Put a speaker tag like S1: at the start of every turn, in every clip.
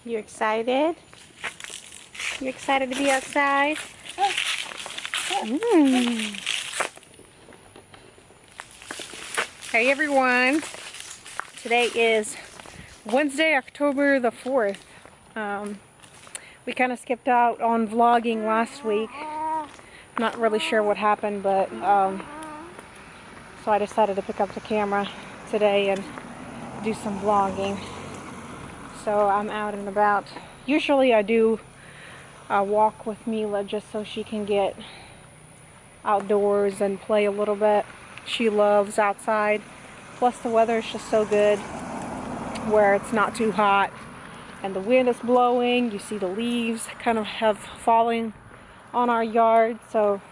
S1: You excited? You excited to be outside? Hey everyone, today is Wednesday, October the 4th. We kind of skipped out on vlogging last week. Not really sure what happened, but so I decided to pick up the camera today and do some vlogging. So I'm out and about. Usually I do a walk with Mila just so she can get outdoors and play a little bit. She loves outside. Plus the weather is just so good where it's not too hot and the wind is blowing. You see the leaves kind of have fallen on our yard, so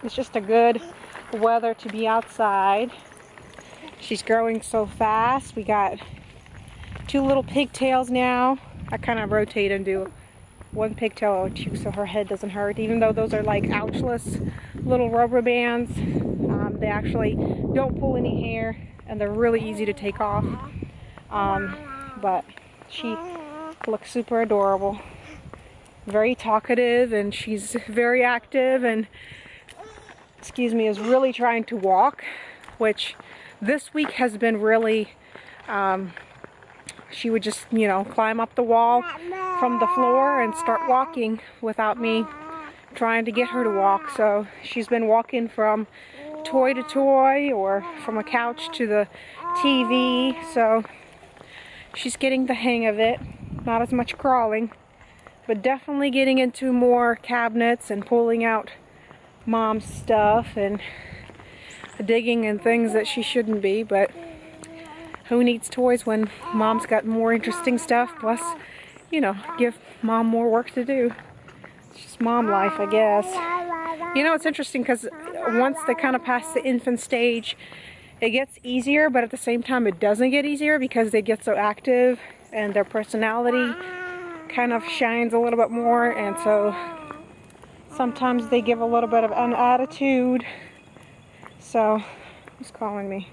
S1: it's just a good weather to be outside. She's growing so fast. We got 2 little pigtails now. I kind of rotate and do 1 pigtail or 2 so her head doesn't hurt, even though those are like ouchless little rubber bands. They actually don't pull any hair and they're really easy to take off. But she looks super adorable, very talkative, and she's very active and is really trying to walk, which this week has been really she would just, you know, climb up the wall from the floor and start walking without me trying to get her to walk. So she's been walking from toy to toy or from a couch to the TV. So she's getting the hang of it. Not as much crawling, but definitely getting into more cabinets and pulling out mom's stuff and digging in things that she shouldn't be. But who needs toys when mom's got more interesting stuff? Plus, you know, give mom more work to do. It's just mom life, I guess. You know, it's interesting because once they kind of pass the infant stage, it gets easier, but at the same time it doesn't get easier because they get so active and their personality kind of shines a little bit more, and so sometimes they give a little bit of an attitude. So, who's calling me?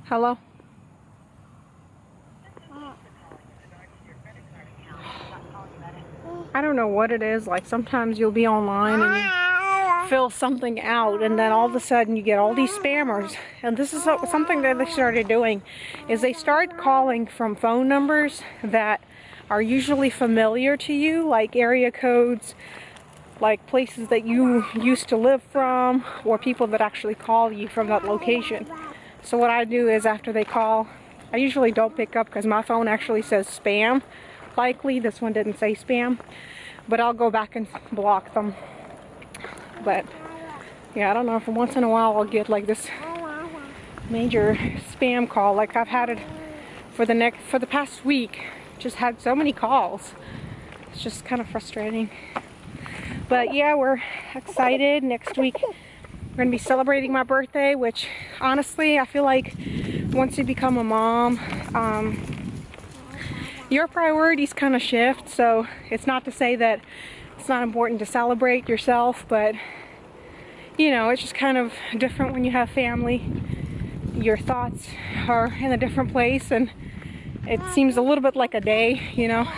S1: Hello? I don't know what it is. Like sometimes you'll be online and you fill something out and then all of a sudden you get all these spammers. And this is something that they started doing, is they start calling from phone numbers that are usually familiar to you, like area codes, like places that you used to live from, or people that actually call you from that location. So what I do is after they call, I usually don't pick up because my phone actually says spam. Likely this one didn't say spam, but I'll go back and block them. But yeah, I don't know, from once in a while I'll get like this major spam call. Like I've had it for the past week. Just had so many calls. It's just kind of frustrating. But yeah, we're excited. Next week we're gonna be celebrating my birthday, which honestly I feel like once you become a mom, your priorities kind of shift. So it's not to say that it's not important to celebrate yourself, but you know, it's just kind of different when you have family. Your thoughts are in a different place and it seems a little bit like a day, you know.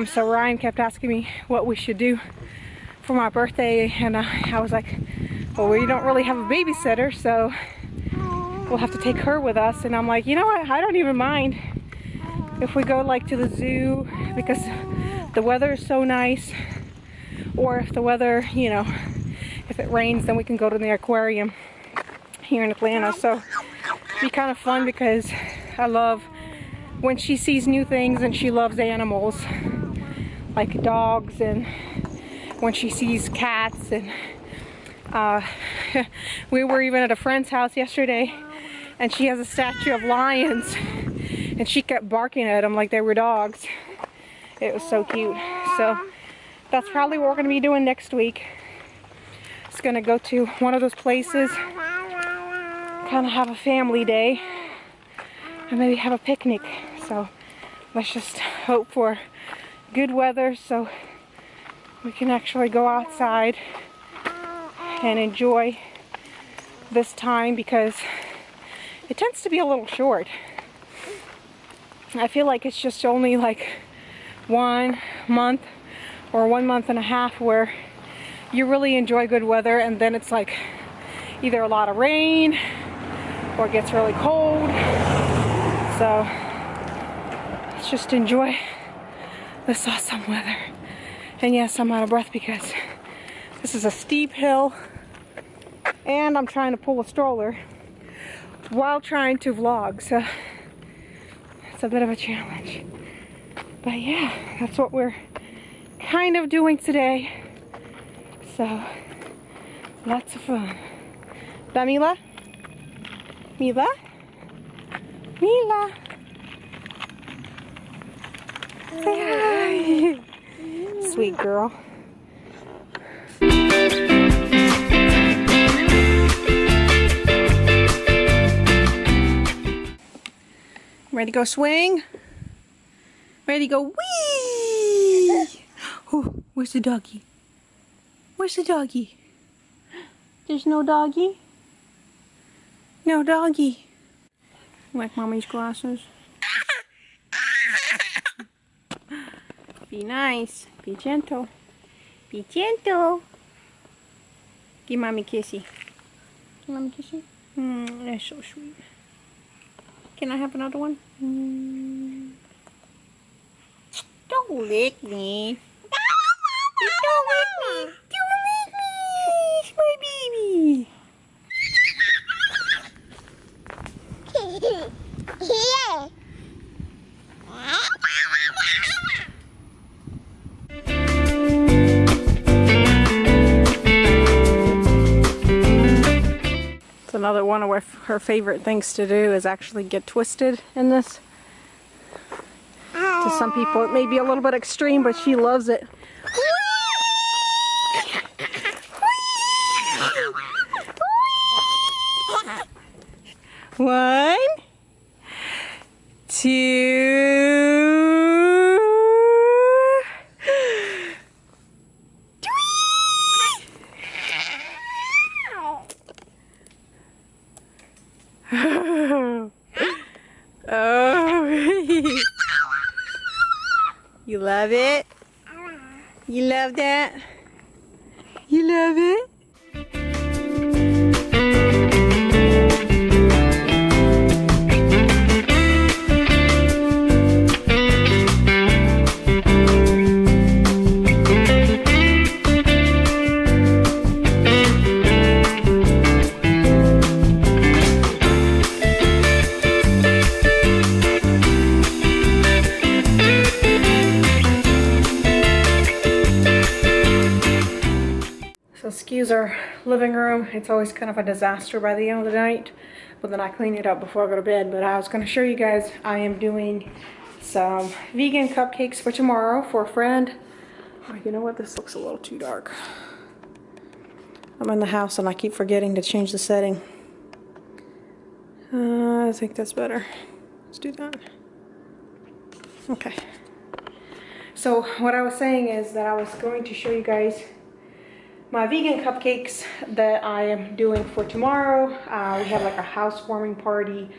S1: So Ryan kept asking me what we should do for my birthday, and I was like, well, we don't really have a babysitter, so we'll have to take her with us. And I'm like, you know what, I don't even mind if we go like to the zoo because the weather is so nice, or if the weather, you know, if it rains then we can go to the aquarium here in Atlanta. So it'd be kind of fun because I love when she sees new things, and she loves animals like dogs, and when she sees cats. And we were even at a friend's house yesterday and she has a statue of lions and she kept barking at them like they were dogs. It was so cute. So that's probably what we're going to be doing next week. It's going to go to one of those places, kind of have a family day, and maybe have a picnic. So let's just hope for good weather so we can actually go outside and enjoy this time because it tends to be a little short. I feel like it's just only like 1 month or 1.5 months where you really enjoy good weather, and then it's like either a lot of rain or it gets really cold. So let's just enjoy this awesome weather. And yes, I'm out of breath because this is a steep hill and I'm trying to pull a stroller while trying to vlog, so it's a bit of a challenge. But yeah, that's what we're kind of doing today. So lots of fun. Da Mila? Mila? Mila? Say hi. Sweet girl. Ready to go swing? Ready to go wee! Oh, where's the doggy? Where's the doggy? There's no doggy? No doggy. Like mommy's glasses. Be nice. Be gentle. Be gentle. Give mommy a kissy. Give mommy a kissy. That's so sweet. Can I have another one? Don't lick me. Don't lick me. Don't lick me. It's my baby. It's another one of her favorite things to do is actually get twisted in this. To some people it may be a little bit extreme, but she loves it. One, two, oh, you love it? You love that? You love it? Excuse our living room. It's always kind of a disaster by the end of the night, but then I clean it up before I go to bed. But I was going to show you guys, I am doing some vegan cupcakes for tomorrow for a friend. Oh, you know what? This looks a little too dark. I'm in the house and I keep forgetting to change the setting. I think that's better. Let's do that. Okay. So what I was saying is that I was going to show you guys my vegan cupcakes that I am doing for tomorrow. We have like a housewarming party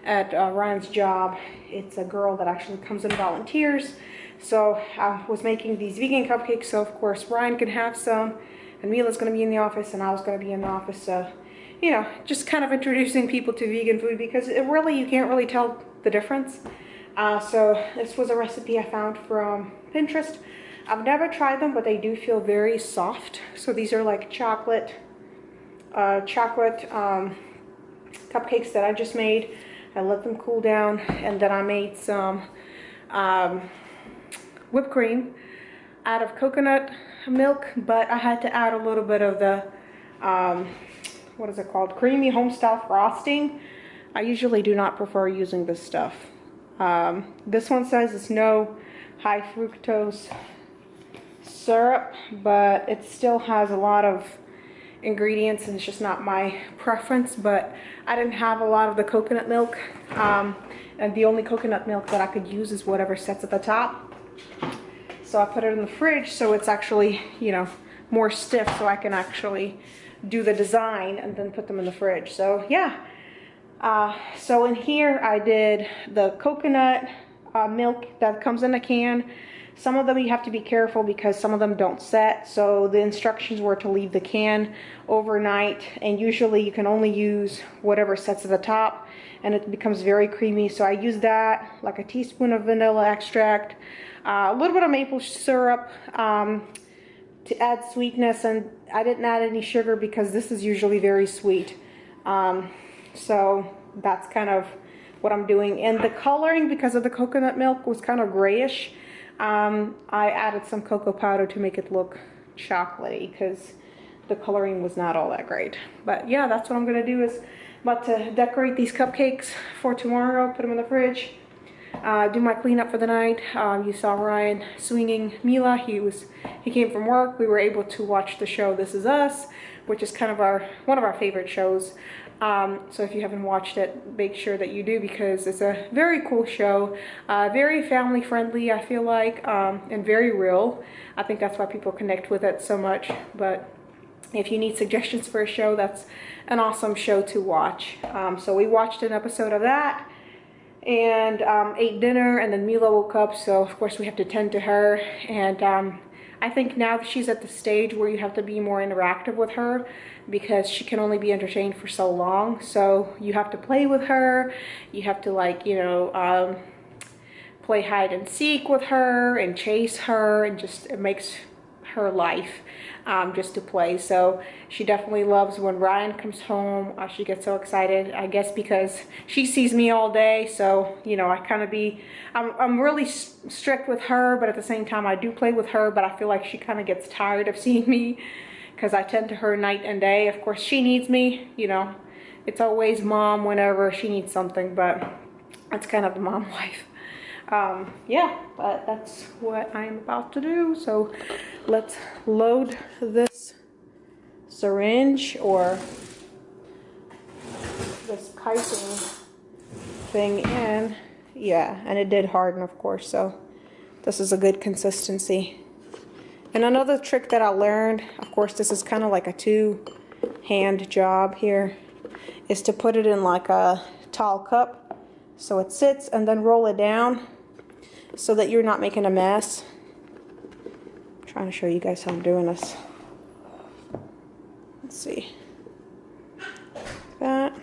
S1: at Ryan's job. It's a girl that actually comes and volunteers. So I was making these vegan cupcakes, so of course Ryan can have some, and Mila's gonna be in the office, and I was gonna be in the office. So, you know, just kind of introducing people to vegan food, because it really, you can't really tell the difference. So this was a recipe I found from Pinterest. I've never tried them, but they do feel very soft. So these are like chocolate cupcakes that I just made. I let them cool down, and then I made some whipped cream out of coconut milk, but I had to add a little bit of the, what is it called? Creamy homestyle frosting. I usually do not prefer using this stuff. This one says it's no high fructose syrup, but it still has a lot of ingredients, and it's just not my preference. But I didn't have a lot of the coconut milk, and the only coconut milk that I could use is whatever sits at the top. So I put it in the fridge so it's actually, you know, more stiff, so I can actually do the design and then put them in the fridge. So yeah. So in here I did the coconut milk that comes in a can. Some of them you have to be careful because some of them don't set. So the instructions were to leave the can overnight, and usually you can only use whatever sets at the top, and it becomes very creamy. So I used that, like a teaspoon of vanilla extract, a little bit of maple syrup to add sweetness, and I didn't add any sugar because this is usually very sweet. So that's kind of what I'm doing. And the coloring, because of the coconut milk, was kind of grayish. I added some cocoa powder to make it look chocolatey because the coloring was not all that great. But yeah, that's what I'm gonna do. Is about to decorate these cupcakes for tomorrow, put them in the fridge, do my cleanup for the night. You saw Ryan swinging Mila. He came from work. We were able to watch the show This Is Us, which is kind of one of our favorite shows. So if you haven't watched it, make sure that you do, because it's a very cool show, very family friendly, I feel like, and very real. I think that's why people connect with it so much. But if you need suggestions for a show, that's an awesome show to watch. So we watched an episode of that and ate dinner, and then Mila woke up, so of course we have to tend to her. And I think now she's at the stage where you have to be more interactive with her, because she can only be entertained for so long. So you have to play with her, you have to, like, you know, play hide and seek with her and chase her, and just it makes her life just to play. So she definitely loves when Ryan comes home. She gets so excited, I guess because she sees me all day. So, you know, I kind of I'm really strict with her, but at the same time I do play with her, but I feel like she kind of gets tired of seeing me because I tend to her night and day. Of course she needs me, you know, it's always mom whenever she needs something, but that's kind of the mom life. Yeah, but that's what I'm about to do. So let's load this syringe, or this piping thing, in. Yeah, and it did harden, of course, so this is a good consistency. And another trick that I learned, of course this is kind of like a two-hand job here, is to put it in like a tall cup so it sits, and then roll it down so that you're not making a mess. I'm trying to show you guys how I'm doing this. Let's see. That.